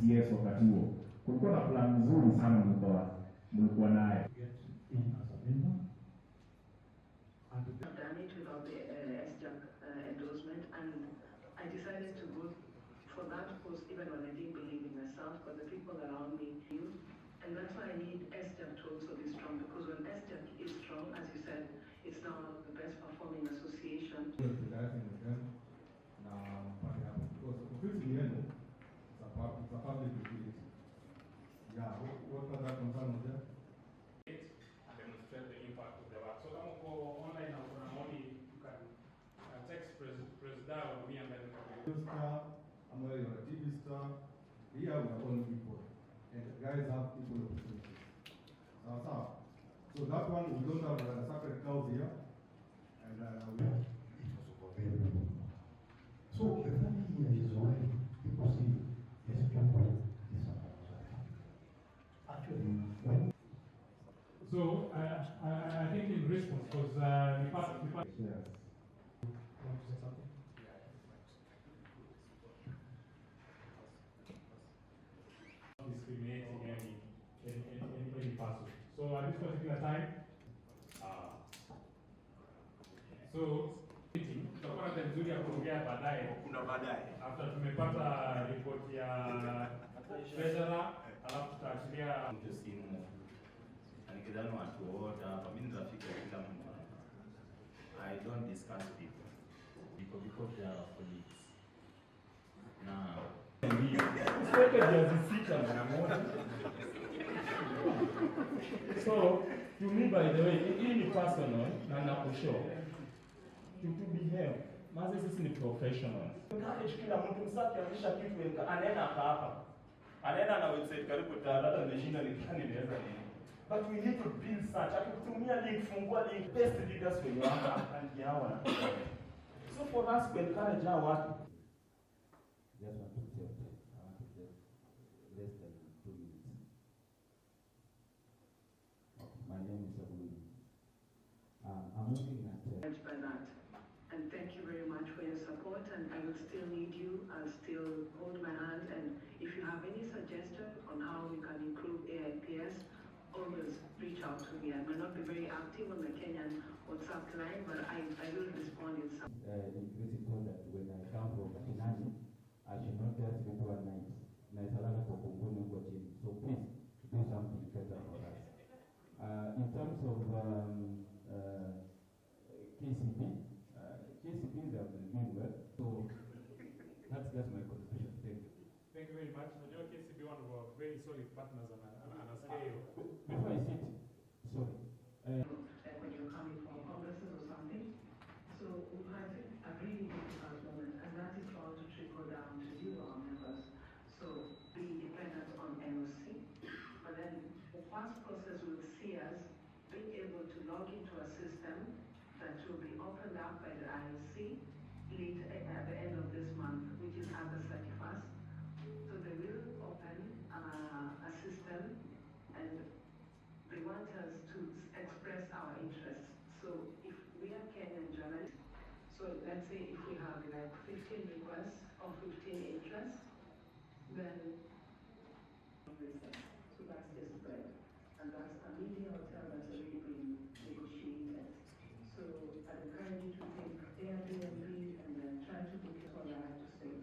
CS wakati huo. Kulikuwa na plan nzuri sana mlikuwa naye. I've done it without the Sjak endorsement, and I decided to go for that post even when I didn't believe in myself, but the people around me knew. And that's why I need Sjak to also be strong, because when Sjak is strong, as you said, it's now one of the best performing associations. It's a public utility. Yeah, what does that concern with that? And demonstrate the impact of the work. So kama uko online na kuna maoni, you can text President or me and then Star, I'm you're a TV star. Here we are all people, and the guys have equal opportunities. So that one we don't have a sacred cows here, and so the funny here is why people see this people is actually when. So I think in response, because the part yes. want to say something? Discriminating any person. So at this particular time, so tutakuwa na nzuri ya kuongea baadaye. Kuna baadaye. After tumepata report ya treasurer, alafu tutaachilia Nikidhani watu wote hapa mimi nitafika kila mtu. I don't discuss people because they are colleagues. Now So, to me, by the way, hii ni personal na nakushow. To behave, maze sisi ni professionals. Encourage kila mtu msakianzisha kitu anaenda hapa. Anaenda na website karibu hata nimeshinda nikani niweza nini. But we need to build such. Akitumia link, fungua link, best leaders wenye wanaangia hawa. So for us to encourage our work. Just want to tell you, I want to just less than 2 minutes. My name is Abuli. I'm looking at By that. And thank you very much for your support, and I will still need you. I'll still hold my hand, and if you have any suggestion on how we can improve AIPS, always reach out to me. I may not be very active on the Kenyan WhatsApp line, but I will respond in some. This is told that when I come from Kinani, I should not just go one night. So please do something better for us. In terms of KCP, KCPs have been doing well. So that's my contribution. Thank you. Thank you very much. I know KCB one of our very solid partners on a scale. Before I sit, sorry. When you're coming from congresses or something. So we've had a really difficult moment, and that is bound to trickle down to you, our members. So be dependent on NOC. But then the first process will see us being able to log into a system that will be opened up by the IOC late at the end of this month, which is August 31st. So they will open a system, and they want us to express our interests. So if we are Kenyan journalists, so let's say if we have like 15 requests or 15 interests, then so that's just spread. And that's a media hotel that's already been negotiated. So I encourage you to think Airbnb and then try to book it all I have to say.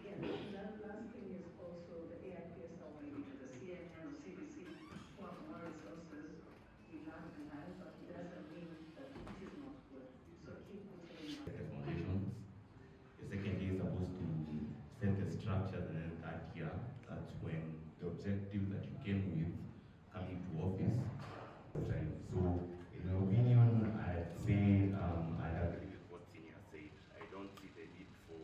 Yeah, that last thing is also the AIPS awarding to the CNN or CBC who have more resources we have behind, but it doesn't mean that it is not good. So keep putting in recommendations. The second year is supposed to set the structure, and then that year, that's when the objective that you came with coming to office. So, in my opinion, I'd say I agree with what Senior said. I don't see the need for,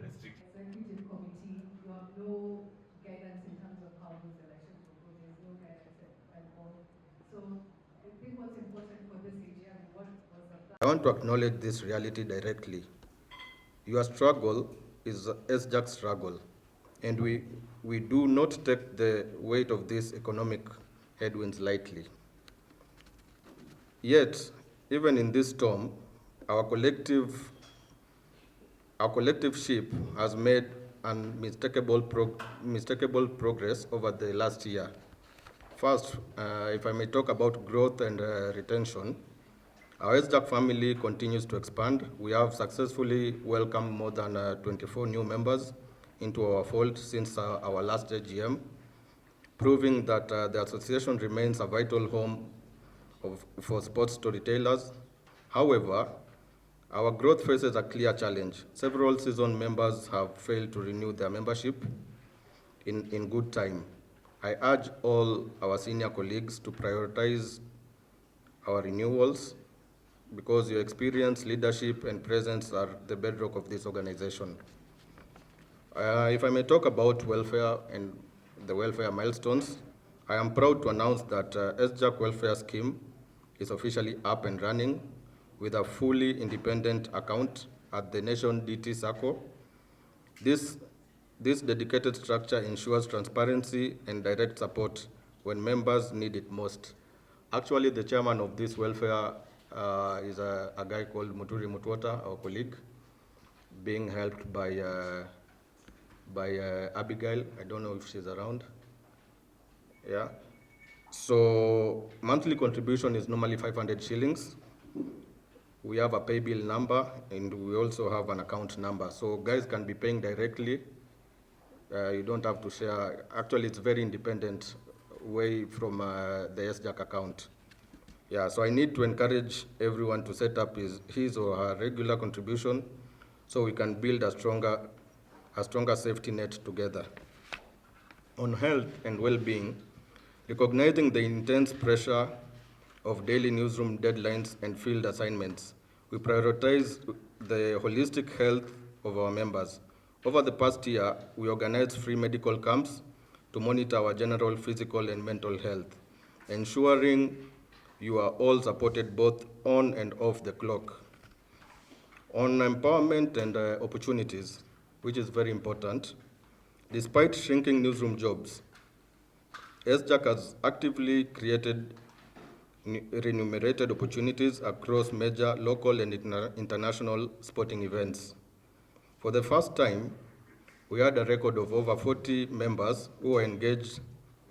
restrict. Executive committee, you have no guidance in terms of how those elections will go. There's no guidance at all. So I think what's important for this AGM, what was the plan? I want to acknowledge this reality directly. Your struggle is Sjak's struggle, and we do not take the weight of these economic headwinds lightly. Yet, even in this storm, our collective our collective ship has made unmistakable progress over the last year. First, if I may talk about growth and retention, our Sjak family continues to expand. We have successfully welcomed more than 24 new members into our fold since our last AGM, proving that the association remains a vital home for sports storytellers. However, our growth faces a clear challenge. Several seasoned members have failed to renew their membership in good time. I urge all our senior colleagues to prioritize our renewals because your experience, leadership, and presence are the bedrock of this organization. If I may talk about welfare and the welfare milestones, I am proud to announce that Sjak welfare scheme is officially up and running with a fully independent account at the Nation DT Circle. This dedicated structure ensures transparency and direct support when members need it most. Actually, the chairman of this welfare is a guy called Muturi Mutwata, our colleague, being helped by Abigail. I don't know if she's around. Yeah. So monthly contribution is normally 500 shillings. We have a pay bill number and we also have an account number. So guys can be paying directly. You don't have to share. Actually, it's very independent way from the Sjak account. Yeah, so I need to encourage everyone to set up his or her regular contribution so we can build a stronger safety net together. On health and well-being, recognizing the intense pressure of daily newsroom deadlines and field assignments, we prioritize the holistic health of our members. Over the past year, we organized free medical camps to monitor our general physical and mental health, ensuring you are all supported both on and off the clock. On empowerment and opportunities, which is very important, despite shrinking newsroom jobs, Sjak has actively created remunerated opportunities across major local and international sporting events. For the first time, we had a record of over 40 members who were engaged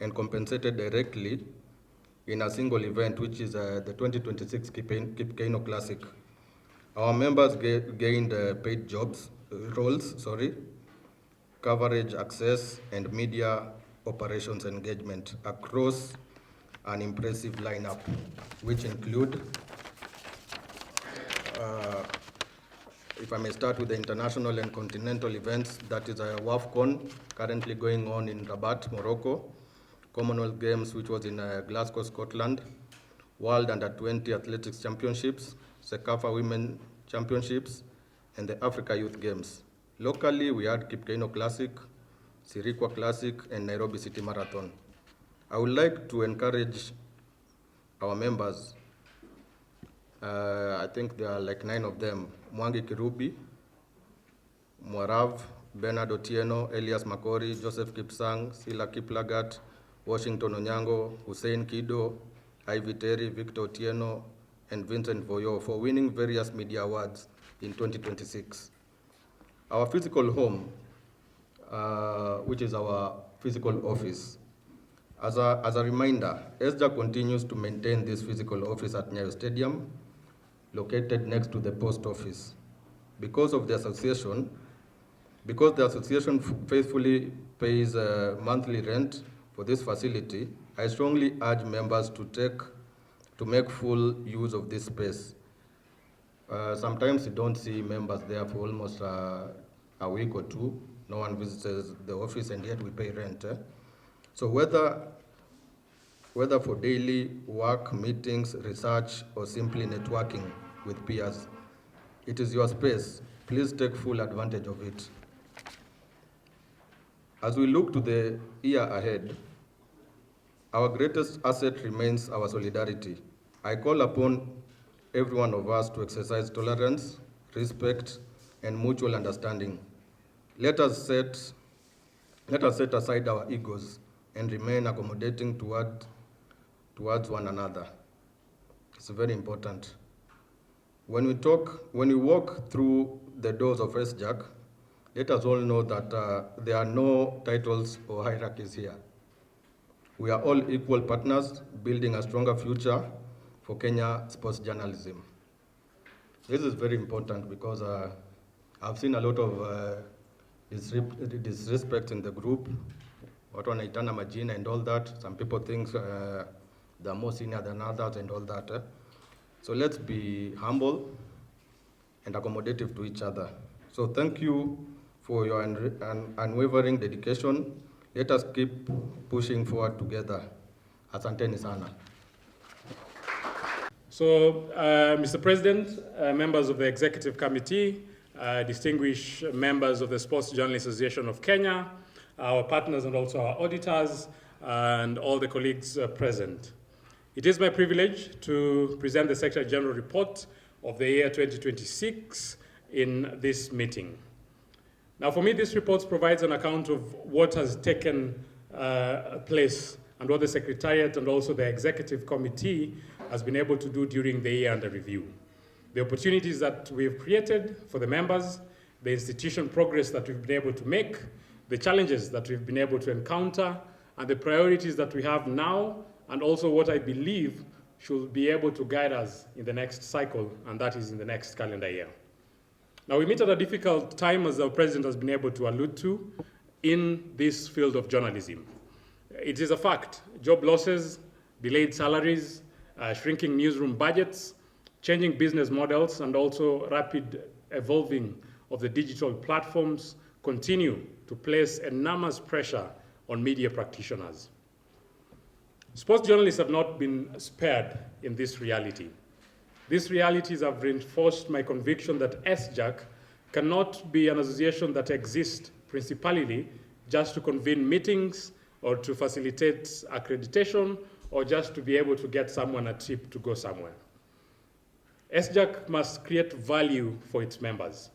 and compensated directly in a single event, which is the 2026 Kipkeino Classic. Our members gained paid roles, coverage access, and media operations engagement across an impressive lineup, which include, if I may start with the international and continental events, that is WAFCON, currently going on in Rabat, Morocco, Commonwealth Games, which was in Glasgow, Scotland, World Under-20 Athletics Championships, Sekafa Women Championships, and the Africa Youth Games. Locally, we had Kipkeino Classic, Sirikwa Classic, and Nairobi City Marathon. I would like to encourage our members, I think there are like 9 of them, Mwangi Kirubi, Mwarav, Bernard Otieno, Elias Makori, Joseph Kipsang, Sila Kiplagat, Washington Onyango, Hussein Kido, Ivy Terry, Victor Otieno, and Vincent Voyo for winning various media awards in 2026. Our physical home, which is our physical office. As a reminder, Sjak continues to maintain this physical office at Nyayo Stadium, located next to the post office. Because the association faithfully pays monthly rent for this facility, I strongly urge members to make full use of this space. Sometimes you don't see members there for almost a week or two. No one visits the office, and yet we pay rent. So whether for daily work, meetings, research, or simply networking with peers, it is your space. Please take full advantage of it. As we look to the year ahead, our greatest asset remains our solidarity. I call upon every one of us to exercise tolerance, respect, and mutual understanding. Let us set aside our egos and remain accommodating towards one another. It's very important. When we walk through the doors of Sjak, let us all know that there are no titles or hierarchies here. We are all equal partners building a stronger future for Kenya sports journalism. This is very important because I've seen a lot of disrespect in the group, watu wanaitana majina and all that. Some people think they're more senior than others and all that. So let's be humble and accommodative to each other. So thank you for your unwavering dedication. Let us keep pushing forward together. Asanteni sana. So, Mr. President, members of the Executive Committee, distinguished members of the Sports Journalists Association of Kenya, our partners and also our auditors, and all the colleagues present. It is my privilege to present the Secretary General report of the year 2026 in this meeting. Now, for me, this report provides an account of what has taken place and what the Secretariat and also the Executive Committee has been able to do during the year under review. The opportunities that we've created for the members, the institution progress that we've been able to make, the challenges that we've been able to encounter, and the priorities that we have now, and also what I believe should be able to guide us in the next cycle, and that is in the next calendar year. Now, we meet at a difficult time, as our president has been able to allude to, in this field of journalism. It is a fact. Job losses, delayed salaries, shrinking newsroom budgets, changing business models, and also rapid evolving of the digital platforms continue to place enormous pressure on media practitioners. Sports journalists have not been spared in this reality. These realities have reinforced my conviction that Sjak cannot be an association that exists principally just to convene meetings or to facilitate accreditation or just to be able to get someone a trip to go somewhere. Sjak must create value for its members.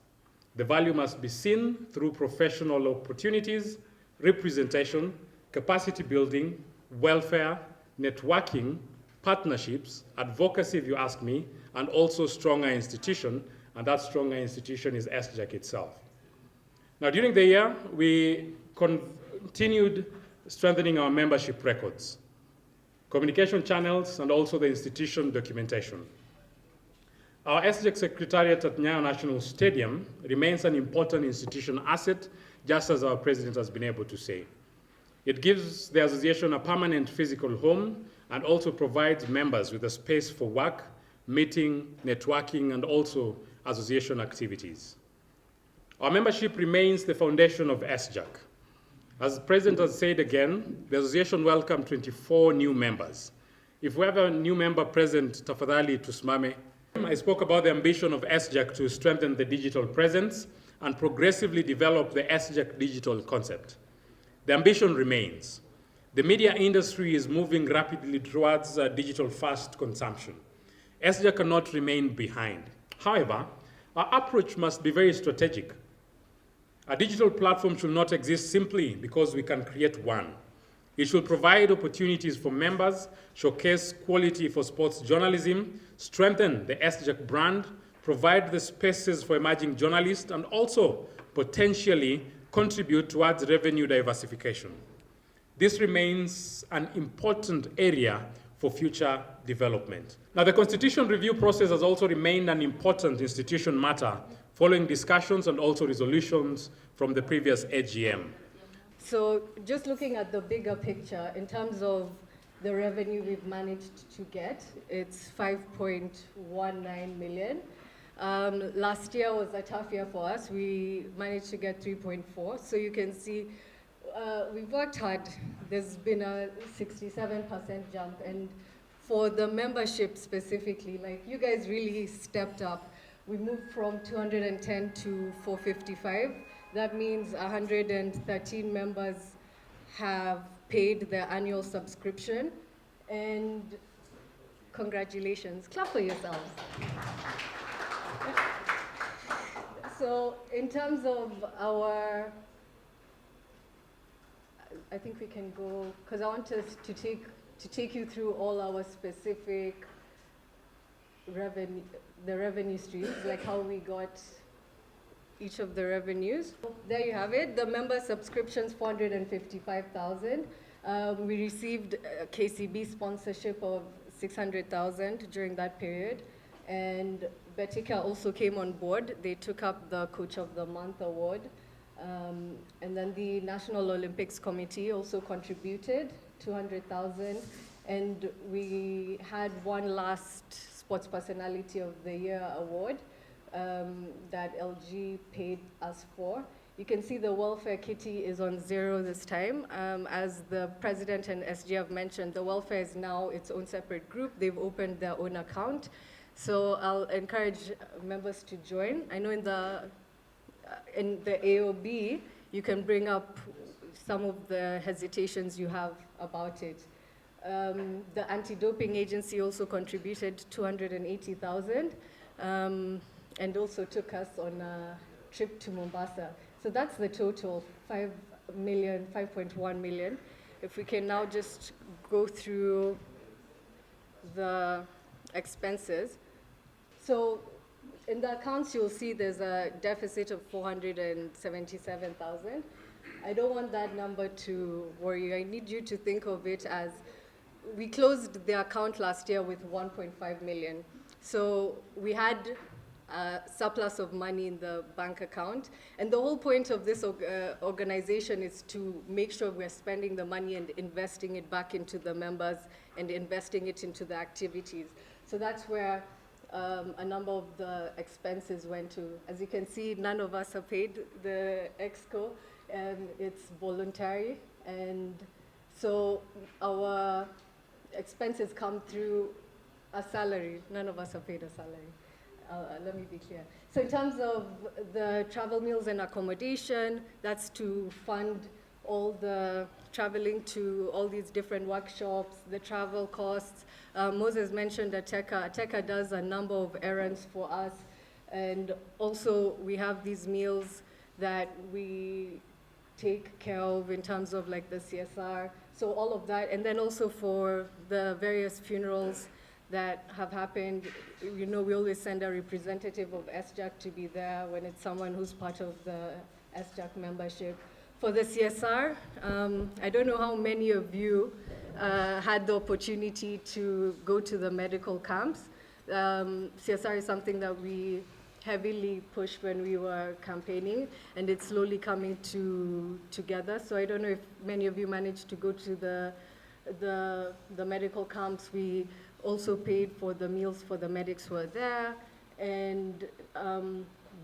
The value must be seen through professional opportunities, representation, capacity building, welfare, networking, partnerships, advocacy, if you ask me, and also stronger institution, and that stronger institution is Sjak itself. Now, during the year, we continued strengthening our membership records, communication channels, and also the institution documentation. Our Sjak Secretariat at Nyayo National Stadium remains an important institution asset, just as our president has been able to say. It gives the association a permanent physical home and also provides members with a space for work, meeting, networking, and also association activities. Our membership remains the foundation of Sjak. As the president has said again, the association welcomed 24 new members. If we have a new member present, tafadhali tusimame. I spoke about the ambition of Sjak to strengthen the digital presence and progressively develop the Sjak digital concept. The ambition remains. The media industry is moving rapidly towards digital-first consumption. Sjak cannot remain behind. However, our approach must be very strategic. A digital platform should not exist simply because we can create one. It should provide opportunities for members, showcase quality for sports journalism, strengthen the Sjak brand, provide the spaces for emerging journalists, and also potentially contribute towards revenue diversification. This remains an important area for future development. Now, the constitution review process has also remained an important institution matter following discussions and also resolutions from the previous AGM. So just looking at the bigger picture, in terms of the revenue we've managed to get, it's 5.19 million. Last year was a tough year for us. We managed to get 3.4. So you can see we've worked hard. There's been a 67% jump. And for the membership specifically, like you guys really stepped up. We moved from 210 to 455. That means 113 members have paid their annual subscription. And congratulations, clap for yourselves. So in terms of our, I think we can go, because I want us to take you through all our specific revenue, the revenue streams, like how we got each of the revenues. There you have it. The member subscriptions, 455,000. We received KCB sponsorship of 600,000 during that period. And Betika also came on board. They took up the Coach of the Month award. And then the National Olympics Committee also contributed 200,000. And we had one last Sports Personality of the Year award that LG paid us for. You can see the welfare kitty is on zero this time. As the president and SG have mentioned, the welfare is now its own separate group. They've opened their own account. So I'll encourage members to join. I know in the AOB, you can bring up some of the hesitations you have about it. The anti-doping agency also contributed 280,000 and also took us on a trip to Mombasa. So that's the total, 5.1 million. If we can now just go through the expenses. So in the accounts, you'll see there's a deficit of 477,000. I don't want that number to worry you. I need you to think of it as we closed the account last year with 1.5 million. So we had a surplus of money in the bank account. And the whole point of this organization is to make sure we're spending the money and investing it back into the members and investing it into the activities. So that's where a number of the expenses went to. As you can see, none of us have paid the EXCO. It's voluntary. And so our expenses come through a salary. None of us have paid a salary. Let me be clear. So in terms of the travel, meals, and accommodation, that's to fund all the traveling to all these different workshops, the travel costs. Moses mentioned Ateka. Ateka does a number of errands for us. And also we have these meals that we take care of in terms of like the CSR. So all of that. And then also for the various funerals that have happened, you know, we always send a representative of Sjak to be there when it's someone who's part of the Sjak membership. For the CSR, I don't know how many of you had the opportunity to go to the medical camps. CSR is something that we heavily pushed when we were campaigning, and it's slowly coming together. So I don't know if many of you managed to go to the medical camps. We also paid for the meals for the medics who are there, and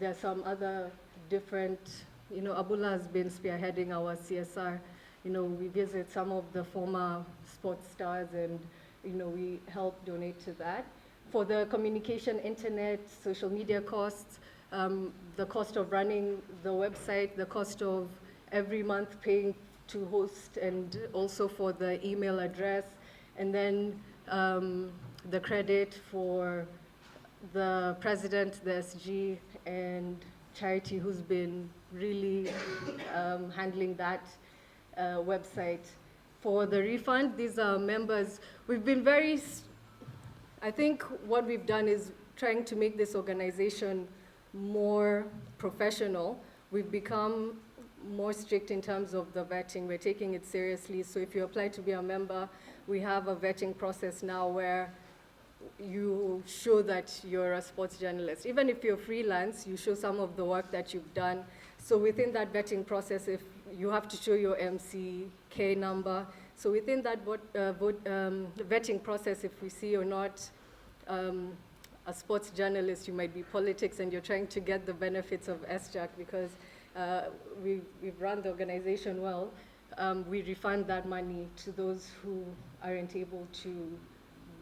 there's some other different, you know, Abula has been spearheading our CSR. You know, we visit some of the former sports stars and, you know, we help donate to that. For the communication, internet, social media costs, the cost of running the website, the cost of every month paying to host, and also for the email address, and then the credit for the president, the SG, and Charity, who's been really handling that website. For the refund, these are members. We've been very, I think what we've done is trying to make this organization more professional. We've become more strict in terms of the vetting. We're taking it seriously. So if you apply to be a member, we have a vetting process now where you show that you're a sports journalist. Even if you're freelance, you show some of the work that you've done. So within that vetting process, if you have to show your MCK number. So within that vetting process, if we see you're not a sports journalist, you might be politics, and you're trying to get the benefits of Sjak because we've run the organization well. We refund that money to those who aren't able to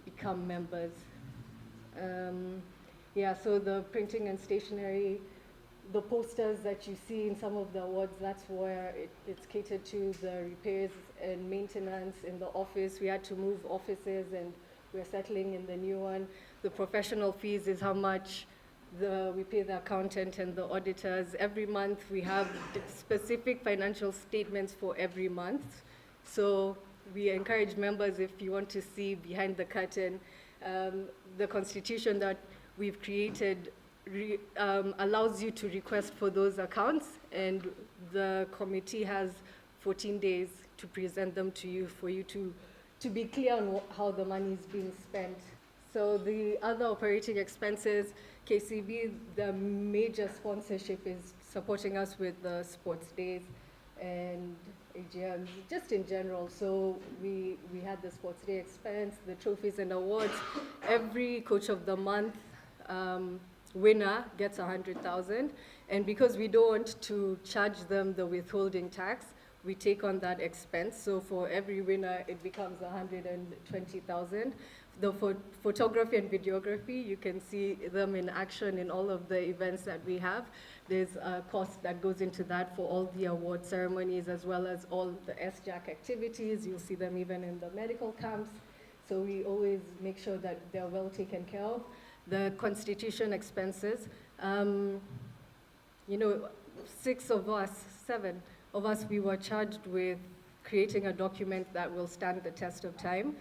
become members. Yeah, so the printing and stationery, the posters that you see in some of the awards, that's where it's catered to. The repairs and maintenance in the office, we had to move offices and we're settling in the new one. The professional fees is how much we pay the accountant and the auditors. Every month we have specific financial statements for every month. So we encourage members, if you want to see behind the curtain, the constitution that we've created allows you to request for those accounts, and the committee has 14 days to present them to you for you to be clear on how the money is being spent. So the other operating expenses, KCB, the major sponsorship is supporting us with the sports days and AGMs, just in general. So we had the sports day expense, the trophies and awards. Every coach of the month winner gets 100,000. And because we don't want to charge them the withholding tax, we take on that expense. So for every winner, it becomes 120,000. The photography and videography, you can see them in action in all of the events that we have. There's a cost that goes into that for all the award ceremonies, as well as all the Sjak activities. You'll see them even in the medical camps. So we always make sure that they're well taken care of. The constitution expenses, you know, 7 of us, we were charged with creating a document that will stand the test of time.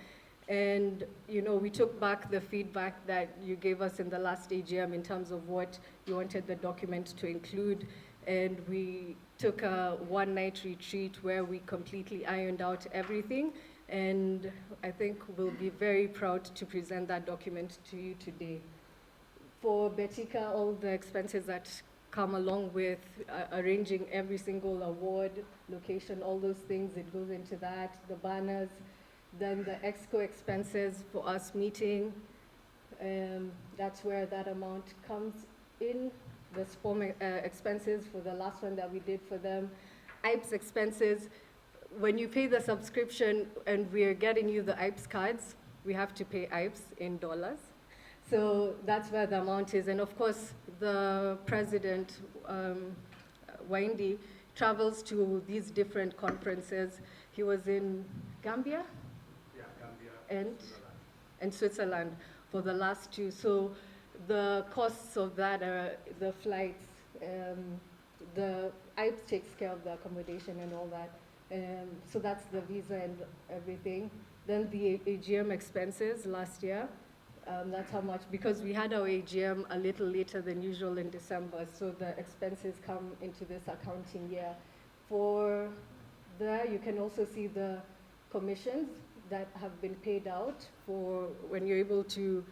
And, you know, we took back the feedback that you gave us in the last AGM in terms of what you wanted the document to include. And we took a one-night retreat where we completely ironed out everything. And I think we'll be very proud to present that document to you today. For Betika, all the expenses that come along with arranging every single award, location, all those things, it goes into that, the banners. Then the exco expenses for us meeting, that's where that amount comes in. The SPOM expenses for the last one that we did for them. IPS expenses, when you pay the subscription and we're getting you the IPS cards, we have to pay IPS in dollars. So that's where the amount is. And of course, the president, Windy, travels to these different conferences. He was in Gambia? And Switzerland for the last 2. So the costs of that are the flights, the IPS takes care of the accommodation and all that. So that's the visa and everything. Then the AGM expenses last year, that's how much, because we had our AGM a little later than usual in December, so the expenses come into this accounting year. For there, you can also see the commissions that have been paid out for when you're able to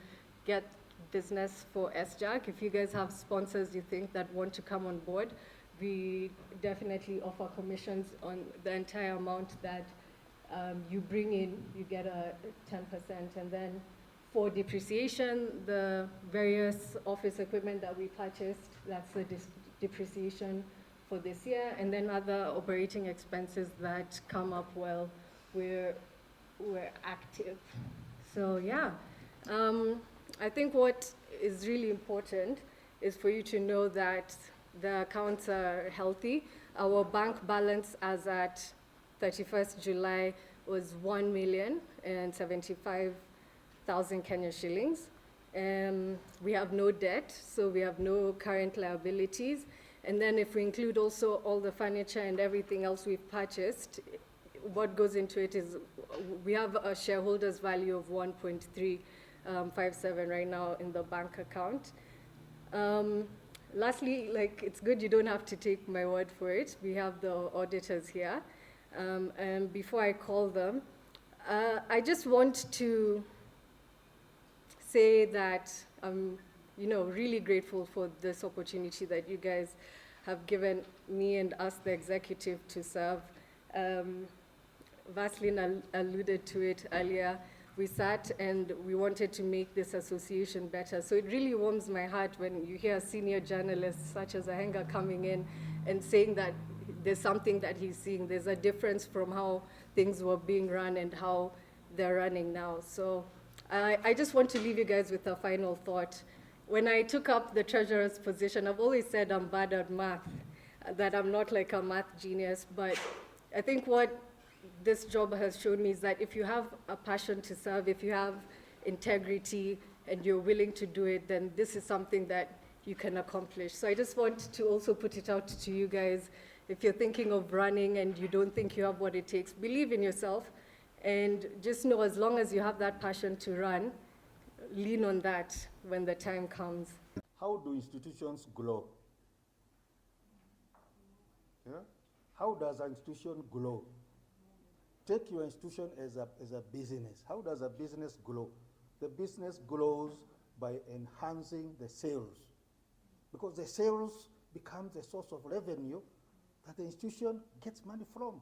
get business for Sjak. If you guys have sponsors you think that want to come on board, we definitely offer commissions on the entire amount that you bring in. You get a 10%. And then for depreciation, the various office equipment that we purchased, that's the depreciation for this year. And then other operating expenses that come up while we're active. So yeah, I think what is really important is for you to know that the accounts are healthy. Our bank balance as at 31st July was 1,075,000 Kenya shillings. We have no debt, so we have no current liabilities. And then if we include also all the furniture and everything else we've purchased, what goes into it is we have a shareholders value of 1.357 right now in the bank account. Lastly, like, it's good you don't have to take my word for it. We have the auditors here. And before I call them, I just want to say that I'm, really grateful for this opportunity that you guys have given me and us, the executive, to serve. Vaseline alluded to it earlier. We sat and we wanted to make this association better. So it really warms my heart when you hear senior journalists such as Ahenga coming in and saying that there's something that he's seeing. There's a difference from how things were being run and how they're running now. So I just want to leave you guys with a final thought. When I took up the treasurer's position, I've always said I'm bad at math, that I'm not like a math genius, but I think what this job has shown me is that if you have a passion to serve, if you have integrity and you're willing to do it, then this is something that you can accomplish. So I just want to also put it out to you guys. If you're thinking of running and you don't think you have what it takes, believe in yourself and just know as long as you have that passion to run, lean on that when the time comes. how do institutions grow? Yeah? How does an institution grow? Take your institution as a business. How does a business grow? The business grows by enhancing the sales, because the sales becomes a source of revenue that the institution gets money from.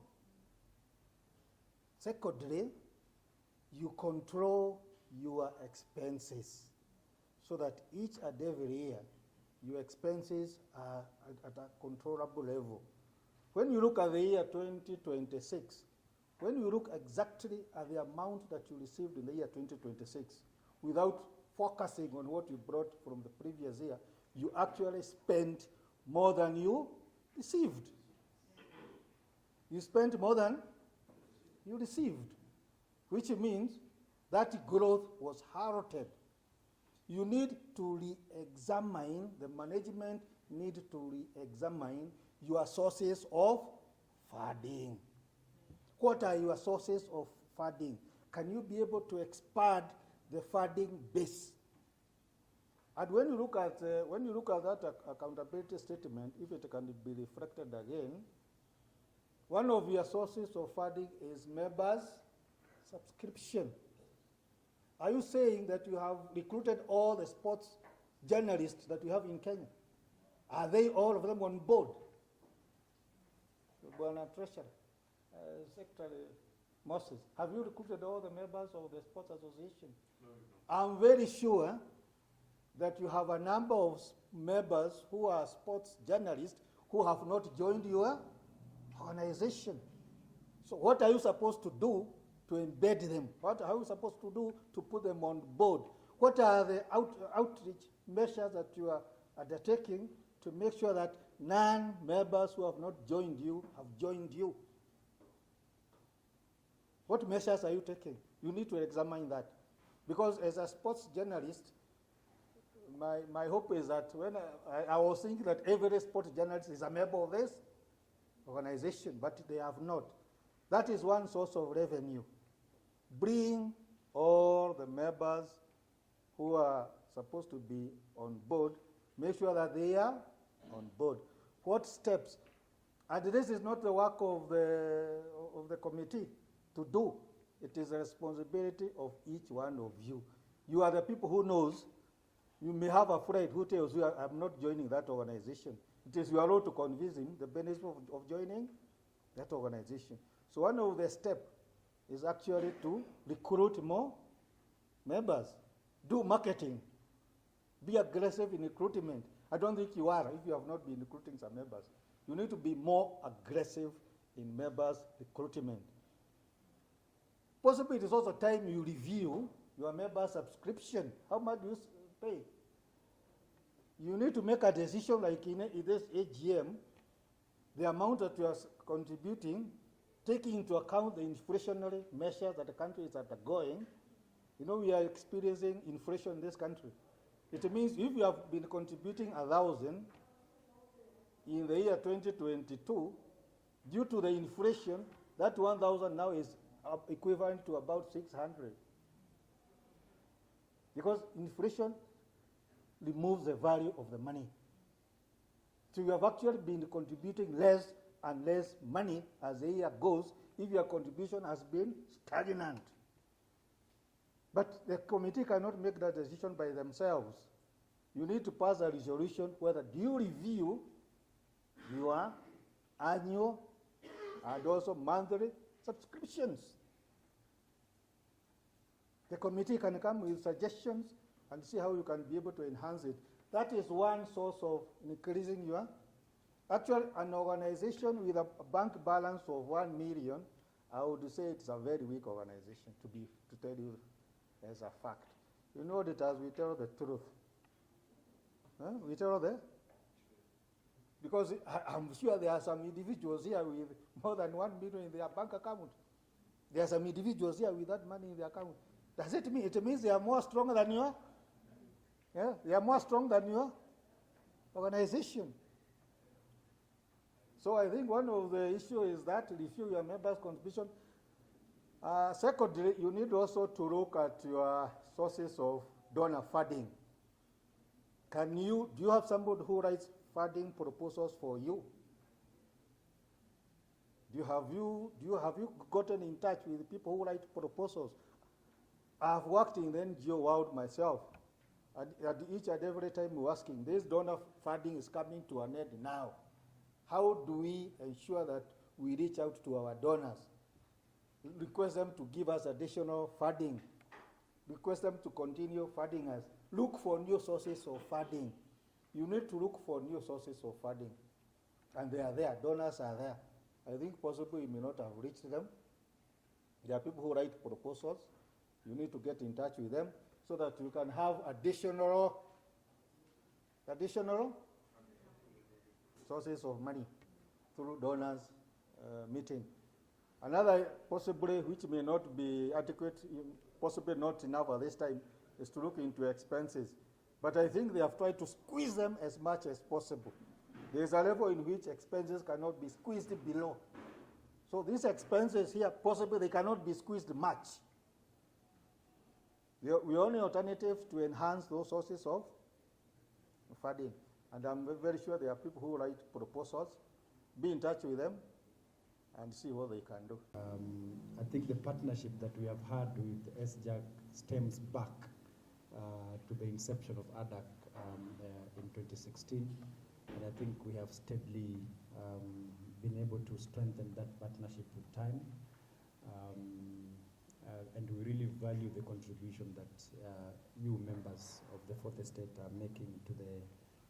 Secondly, you control your expenses so that each and every year your expenses are at a controllable level. When you look at the year 2026, when you look exactly at the amount that you received in the year 2026, without focusing on what you brought from the previous year, you actually spent more than you received. You spent more than you received, which means that growth was halted. You need to re-examine, the management need to re-examine your sources of funding. What are your sources of funding? Can you be able to expand the funding base? And when you look at that accountability statement, if it can be reflected again, one of your sources of funding is members' subscription. Are you saying that you have recruited all the sports journalists that you have in Kenya? Are they all of them on board? Bwana Treasurer, Secretary Moses, have you recruited all the members of the Sports Association? No. I'm very sure that you have a number of members who are sports journalists who have not joined your organization. So what are you supposed to do to embed them? What are you supposed to do to put them on board? What are the outreach measures that you are undertaking to make sure that non-members who have not joined you have joined you? What measures are you taking? You need to examine that. Because as a sports journalist, my hope is that when I was thinking that every sports journalist is a member of this organization, but they have not. That is one source of revenue. Bring all the members who are supposed to be on board, make sure that they are on board. What steps? And this is not the work of the committee to do. It is the responsibility of each one of you. You are the people who knows. You may have a friend who tells you, I'm not joining that organization. It is your role to convince him the benefit of joining that organization. So one of the steps is actually to recruit more members. Do marketing. Be aggressive in recruitment. I don't think you are if you have not been recruiting some members. You need to be more aggressive in members' recruitment. Possibly it is also time you review your member subscription. How much do you pay? You need to make a decision like in this AGM, the amount that you are contributing, taking into account the inflationary measures that the country is undergoing. You know, we are experiencing inflation in this country. It means if you have been contributing 1,000 in the year 2022, due to the inflation, that 1,000 now is equivalent to about 600. Because inflation removes the value of the money. So you have actually been contributing less and less money as the year goes if your contribution has been stagnant. But the committee cannot make that decision by themselves. You need to pass a resolution whether do you review your annual and also monthly subscriptions. The committee can come with suggestions and see how you can be able to enhance it. That is one source of increasing your. Actually, an organization with a bank balance of 1 million, I would say it's a very weak organization, to tell you as a fact. You know that as we tell the truth. We tell the. Because I'm sure there are some individuals here with more than 1 million in their bank account. There are some individuals here with that money in their account. Does it mean? It means they are more strong than you are? Yeah, they are more strong than your organization. So I think one of the issues is that review your members' contribution. Secondly, you need also to look at your sources of donor funding. do you have somebody who writes funding proposals for you? Have you gotten in touch with people who write proposals? I've worked in the NGO world myself. At each and every time we're asking, this donor funding is coming to an end now. How do we ensure that we reach out to our donors? Request them to give us additional funding. Request them to continue funding us. Look for new sources of funding. You need to look for new sources of funding. And they are there, donors are there. I think possibly you may not have reached them. There are people who write proposals. You need to get in touch with them so that you can have additional sources of money through donors meeting. Another possibly, which may not be adequate, possibly not enough at this time, is to look into expenses. But I think they have tried to squeeze them as much as possible. There is a level in which expenses cannot be squeezed below. So these expenses here, possibly they cannot be squeezed much. The only alternative to enhance those sources of funding. And I'm very sure there are people who write proposals. Be in touch with them and see what they can do. I think the partnership that we have had with Sjak stems back to the inception of ADAC in 2016. And I think we have steadily been able to strengthen that partnership with time. And we really value the contribution that you members of the Fourth Estate are making to the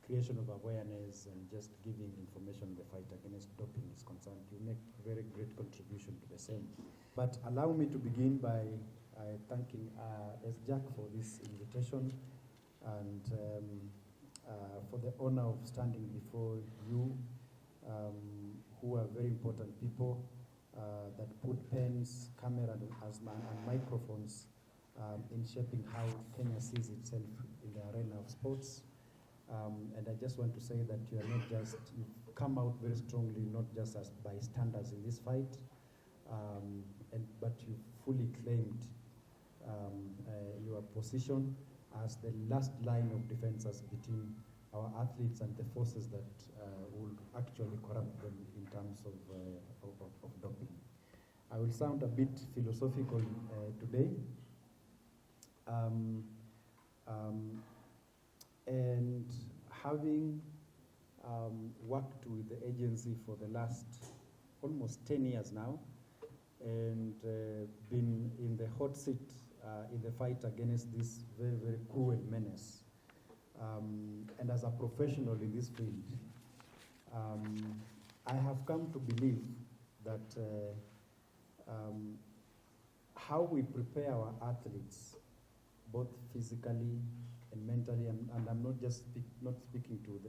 creation of awareness and just giving information on the fight against doping is concerned. You make very great contribution to the same. But allow me to begin by thanking Sjak for this invitation and for the honor of standing before you, who are very important people that put pens, camera, and microphones in shaping how Kenya sees itself in the arena of sports. And I just want to say that you are not just, you've come out very strongly, not just as bystanders in this fight, but you fully claimed your position as the last line of defenses between our athletes and the forces that will actually corrupt them in terms of doping. I will sound a bit philosophical today. And having worked with the agency for the last almost 10 years now, and been in the hot seat in the fight against this very, very cruel menace, and as a professional in this field, I have come to believe that how we prepare our athletes, both physically and mentally, and I'm not just not speaking to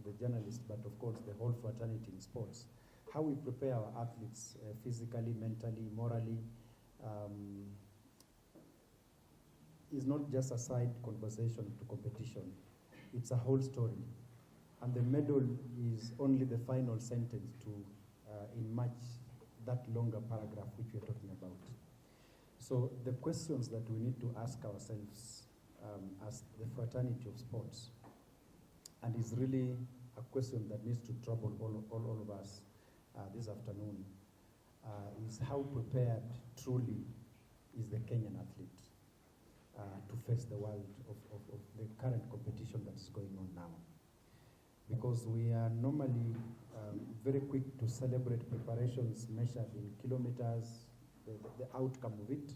the journalists, but of course the whole fraternity in sports, how we prepare our athletes physically, mentally, morally, is not just a side conversation to competition. It's a whole story. And the medal is only the final sentence to enlarge that longer paragraph which we're talking about. So the questions that we need to ask ourselves as the fraternity of sports, and is really a question that needs to trouble all of us this afternoon, is how prepared truly is the Kenyan athlete to face the world of the current competition that's going on now. Because we are normally very quick to celebrate preparations measured in kilometers, the outcome of it,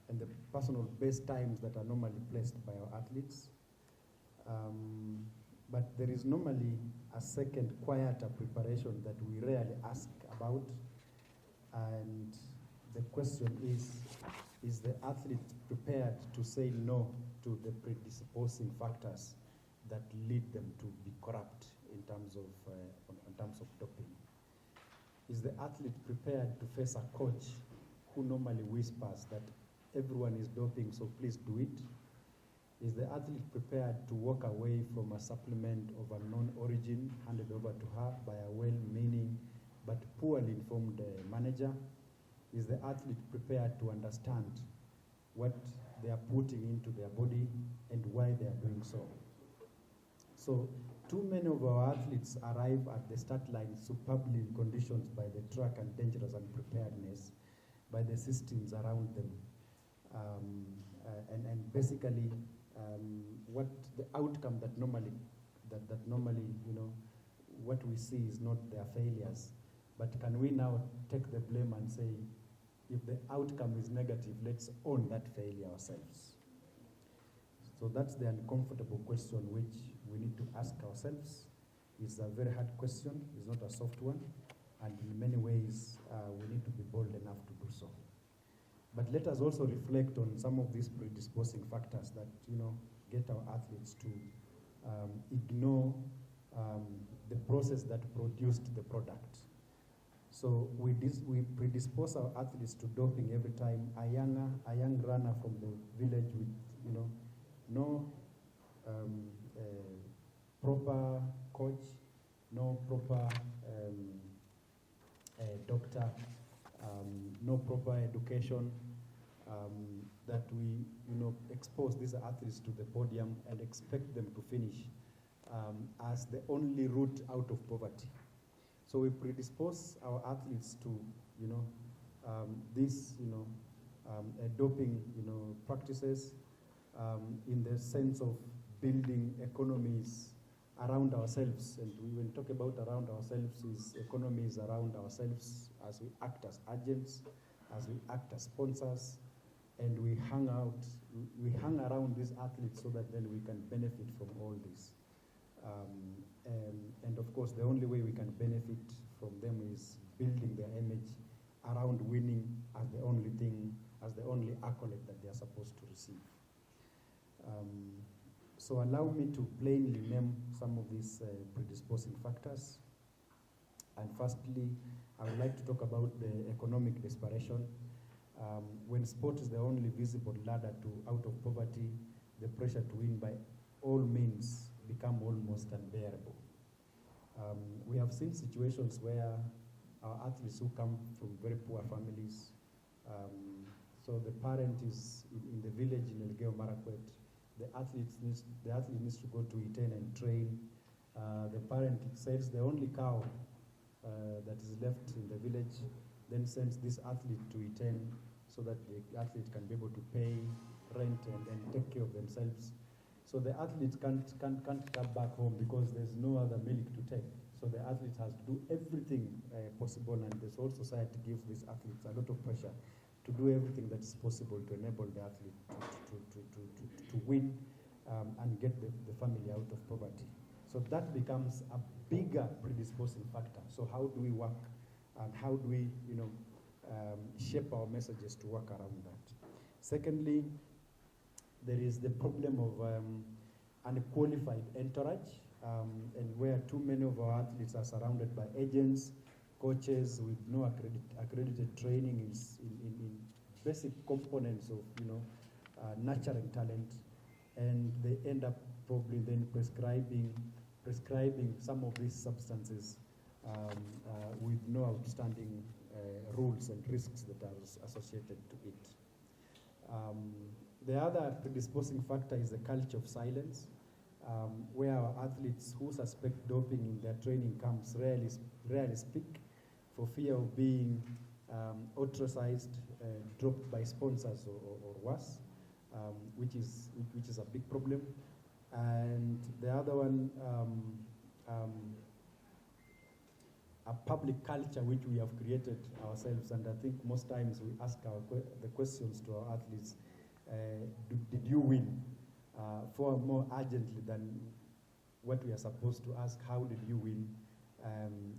and the personal best times that are normally placed by our athletes. But there is normally a second, quieter preparation that we rarely ask about. And the question is the athlete prepared to say no to the predisposing factors that lead them to be corrupt in terms of doping? Is the athlete prepared to face a coach who normally whispers that everyone is doping, so please do it? Is the athlete prepared to walk away from a supplement of unknown origin handed over to her by a well-meaning but poorly informed manager? Is the athlete prepared to understand what they are putting into their body and why they are doing so. So too many of our athletes arrive at the start line superbly conditioned by the track and dangerous unpreparedness by the systems around them. And basically, what the outcome that normally, you know, what we see is not their failures, but can we now take the blame and say, if the outcome is negative, let's own that failure ourselves. So that's the uncomfortable question which we need to ask ourselves. It's a very hard question, it's not a soft one, and in many ways, we need to be bold enough to do so. But let us also reflect on some of these predisposing factors that, you know, get our athletes to ignore the process that produced the product. So we predispose our athletes to doping every time a young runner from the village with, you know, no proper coach, no proper doctor, no proper education, that we, you know, expose these athletes to the podium and expect them to finish as the only route out of poverty. So we predispose our athletes to, you know, these, you know, doping, you know, practices in the sense of building economies around ourselves. And we will talk about around ourselves is economies around ourselves as we act as agents, as we act as sponsors, and we hang around these athletes so that then we can benefit from all this. And of course, the only way we can benefit from them is building their image around winning as the only thing, as the only accolade that they are supposed to receive. So allow me to plainly name some of these predisposing factors. And firstly, I would like to talk about the economic desperation. When sport is the only visible ladder to out of poverty, the pressure to win by all means become almost unbearable. We have seen situations where our athletes who come from very poor families, so the parent is in the village in Elgeyo Marakwet, the athlete needs to go to Iten and train. The parent sells the only cow that is left in the village, then sends this athlete to Iten so that the athlete can be able to pay rent and take care of themselves. So the athlete can't come back home because there's no other milk to take. So the athlete has to do everything possible, and this whole society gives these athletes a lot of pressure to do everything that is possible to enable the athlete to win and get the family out of poverty. So that becomes a bigger predisposing factor. So how do we work, and how do we, you know, shape our messages to work around that? Secondly, there is the problem of unqualified entourage, and where too many of our athletes are surrounded by agents, coaches with no accredited training in basic components of, you know, nurturing talent, and they end up probably then prescribing some of these substances with no outstanding rules and risks that are associated to it. The other predisposing factor is the culture of silence, where our athletes who suspect doping in their training camps rarely speak for fear of being ostracized, dropped by sponsors or worse, which is a big problem. And the other one, a public culture which we have created ourselves, and I think most times we ask the questions to our athletes, did you win? Far more urgently than what we are supposed to ask, how did you win?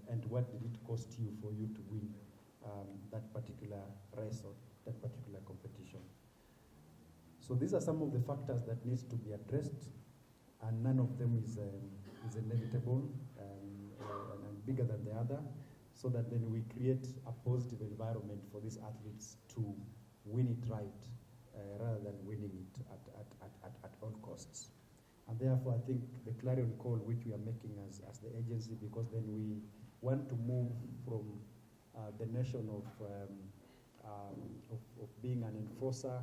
And what did it cost you for you to win that particular race or that particular competition? So these are some of the factors that needs to be addressed, and none of them is inevitable and bigger than the other, so that then we create a positive environment for these athletes to win it right, rather than winning it at all costs. And therefore, I think the clarion call which we are making as the agency, because then we want to move from the nation of being an enforcer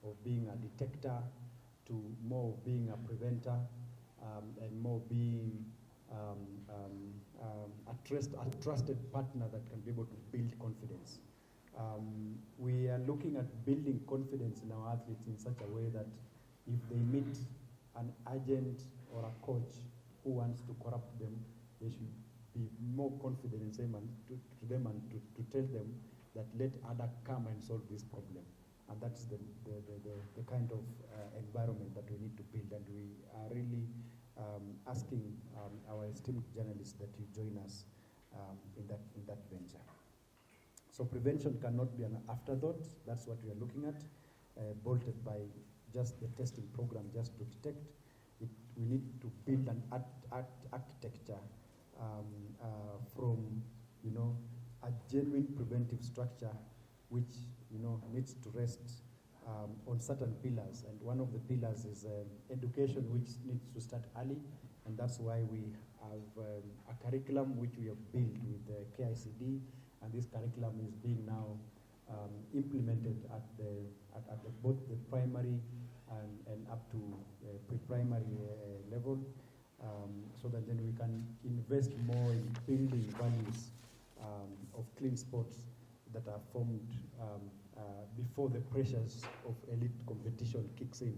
of being a detector to more of being a preventer, and more being a trusted partner that can be able to build confidence. We are looking at building confidence in our athletes in such a way that if they meet an agent or a coach who wants to corrupt them, they should be more confident in saying to them and to tell them that let others come and solve this problem. And that's the kind of environment that we need to build. And we are really asking our esteemed journalists that you join us in that venture. So prevention cannot be an afterthought. That's what we are looking at, bolted by just the testing program just to detect. We need to build an architecture from, a genuine preventive structure which, needs to rest on certain pillars. And one of the pillars is education, which needs to start early. And that's why we have a curriculum which we have built with the KICD. And this curriculum is being now implemented at both the primary and up to pre-primary level, so that then we can invest more in building values of clean sports that are formed before the pressures of elite competition kicks in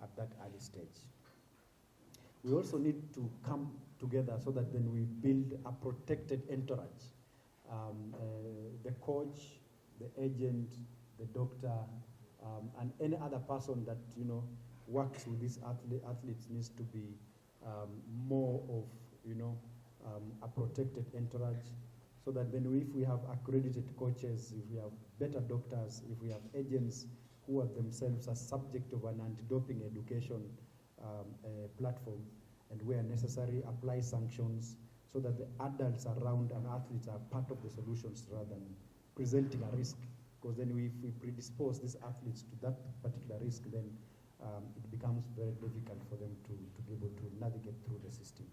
at that early stage. We also need to come together so that then we build a protected entourage. The coach, the agent, the doctor, and any other person that works with these athletes needs to be more of a protected entourage, so that then if we have accredited coaches, if we have better doctors, if we have agents who are themselves a subject of an anti-doping education platform, and where necessary apply sanctions, so that the adults around an athlete are part of the solutions rather than presenting a risk. Because then if we predispose these athletes to that particular risk, then it becomes very difficult for them to be able to navigate through the system.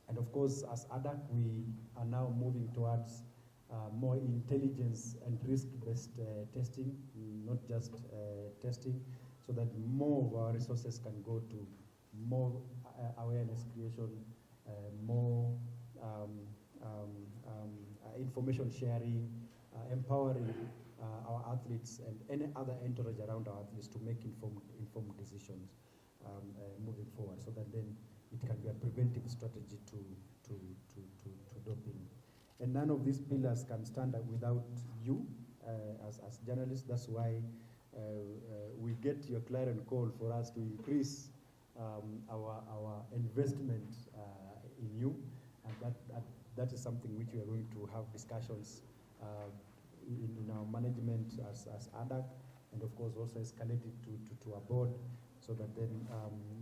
And of course, as ADAC, we are now moving towards more intelligence and risk-based testing, not just testing, so that more of our resources can go to more awareness creation, more information sharing, empowering our athletes and any other entourage around our athletes to make informed decisions moving forward, so that then it can be a preventive strategy to doping. And none of these pillars can stand up without you as journalists. That's why we get your clarion call for us to increase our investment in you, and that is something which we are going to have discussions in our management as ADAC, and of course also escalated to our board, so that then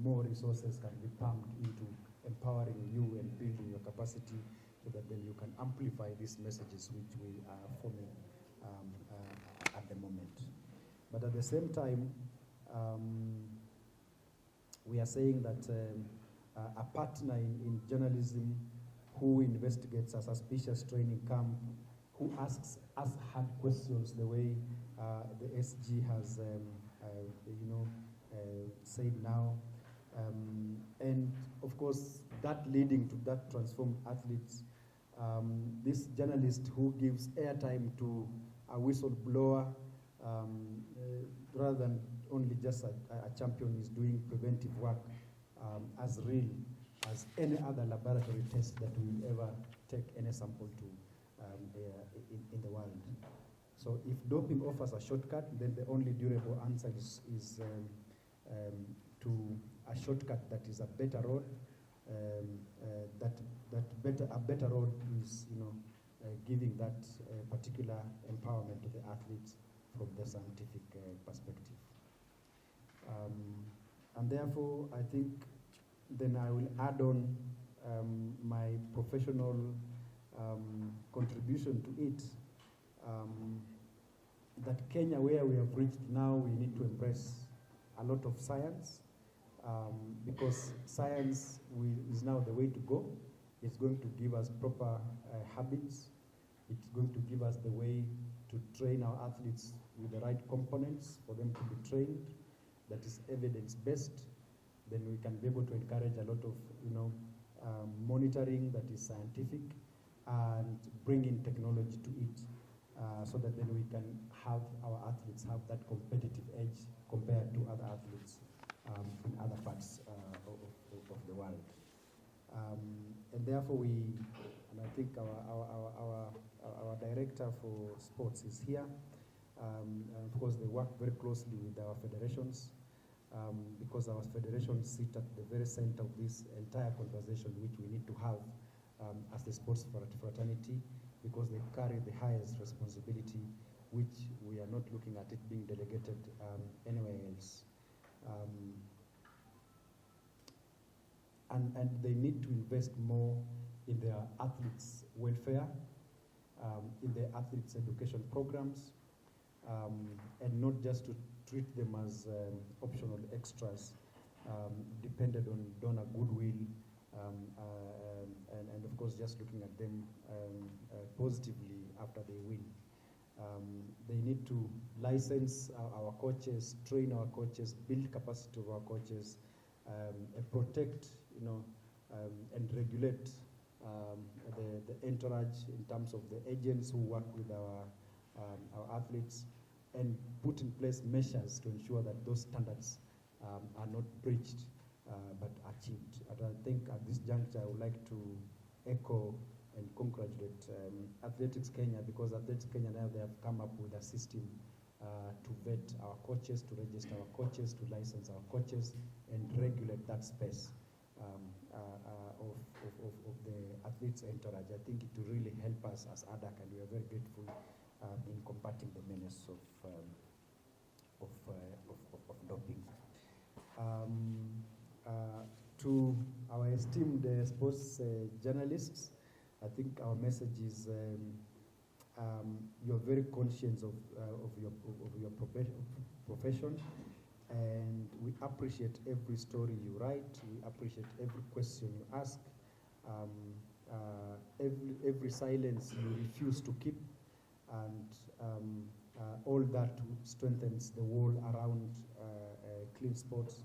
more resources can be pumped into empowering you and building your capacity, so that then you can amplify these messages which we are forming at the moment. But at the same time, we are saying that a partner in journalism who investigates a suspicious training camp, who asks us hard questions the way the SG has said now, and of course that leading to that transformed athletes. This journalist who gives airtime to a whistleblower rather than only just a champion is doing preventive work as real as any other laboratory test that we will ever take any sample to in the world. So if doping offers a shortcut, then the only durable answer is to a shortcut that is a better road. A better road is giving that particular empowerment to the athletes from the scientific perspective. And therefore, I think then I will add on my professional contribution to it, that Kenya, where we have reached now, we need to embrace a lot of science, because science is now the way to go. It's going to give us proper habits. It's going to give us the way to train our athletes with the right components for them to be trained, that is evidence-based, then we can be able to encourage a lot of, monitoring that is scientific and bring in technology to it, so that then we can have our athletes have that competitive edge compared to other athletes in other parts of the world. And therefore and I think our director for sports is here. And of course, they work very closely with our federations, because our federations sit at the very center of this entire conversation, which we need to have as the sports fraternity, because they carry the highest responsibility, which we are not looking at it being delegated anywhere else. And they need to invest more in their athletes' welfare, in their athletes' education programs, and not just to treat them as optional extras, dependent on donor goodwill, and of course just looking at them positively after they win. They need to license our coaches, train our coaches, build capacity of our coaches, and protect, and regulate the entourage in terms of the agents who work with our athletes, and put in place measures to ensure that those standards are not breached but achieved. And I think at this juncture I would like to echo and congratulate Athletics Kenya, because Athletics Kenya now they have come up with a system to vet our coaches, to register our coaches, to license our coaches, and regulate that space of the athletes' entourage. I think it will really help us as ADAC, and we are very grateful in combating the menace of doping. To our esteemed sports journalists, I think our message is you're very conscious of your profession, and we appreciate every story you write. We appreciate every question you ask, every silence you refuse to keep, and all that strengthens the wall around clean sports,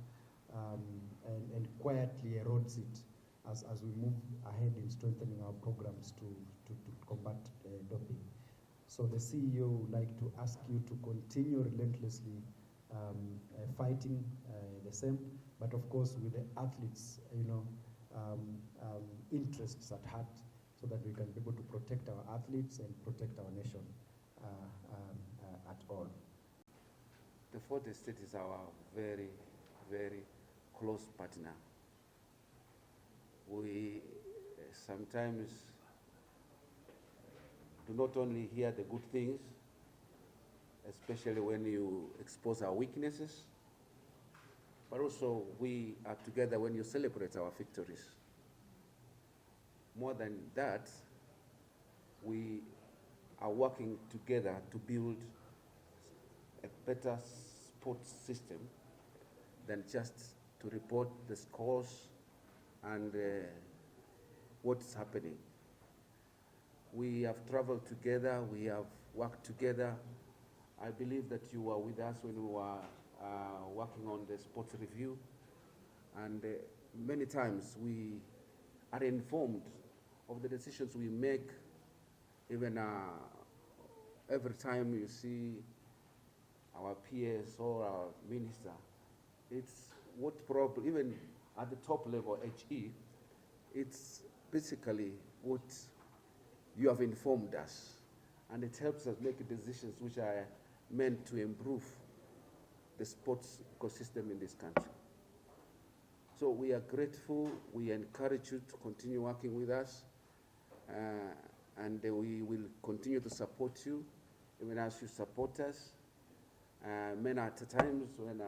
and quietly erodes it as we move ahead in strengthening our programs to combat doping. So the CEO would like to ask you to continue relentlessly fighting the same, but of course with the athletes, interests at heart, so that we can be able to protect our athletes and protect our nation at all. The fourth estate is our very, very close partner. We sometimes do not only hear the good things, especially when you expose our weaknesses, but also we are together when you celebrate our victories. More than that, we are working together to build a better sports system than just to report the scores and what's happening. We have traveled together, we have worked together. I believe that you were with us when we were working on the sports review, and many times we are informed of the decisions we make. Even every time you see our PS or our minister, it's what probably, even at the top level, HE, it's basically what you have informed us, and it helps us make decisions which are meant to improve the sports ecosystem in this country. So we are grateful. We encourage you to continue working with us, and we will continue to support you, even as you support us. Many at times when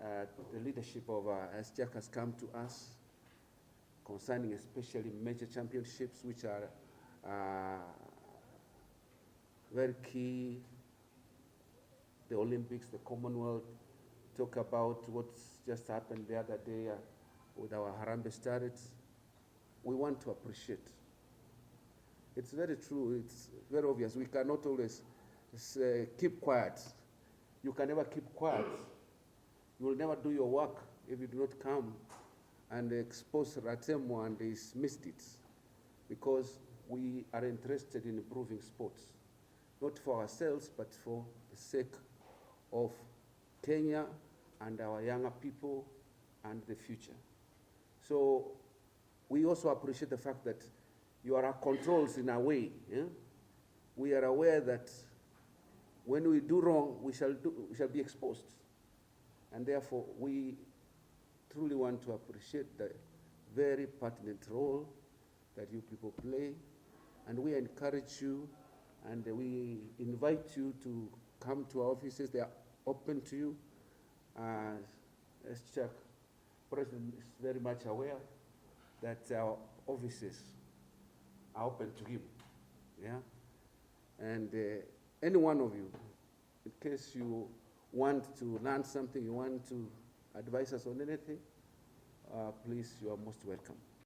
the leadership of Sjak has come to us concerning especially major championships, which are very key, the Olympics, the Commonwealth, talk about what's just happened the other day with our Harambee Starlets. We want to appreciate. It's very true, it's very obvious. We cannot always keep quiet. You can never keep quiet. You will never do your work if you do not come and expose Ratemo and his misdeeds, because we are interested in improving sports, not for ourselves, but for the sake of Kenya and our younger people and the future. So we also appreciate the fact that you are our controls in a way. Yeah? We are aware that when we do wrong, we shall be exposed. And therefore, we truly want to appreciate the very pertinent role that you people play. And we encourage you and we invite you to come to our offices. They are open to you. As Sjak, President is very much aware that our offices are open to him. Yeah? And any one of you, in case you want to learn something, you want to advise us on anything, please, you are most welcome.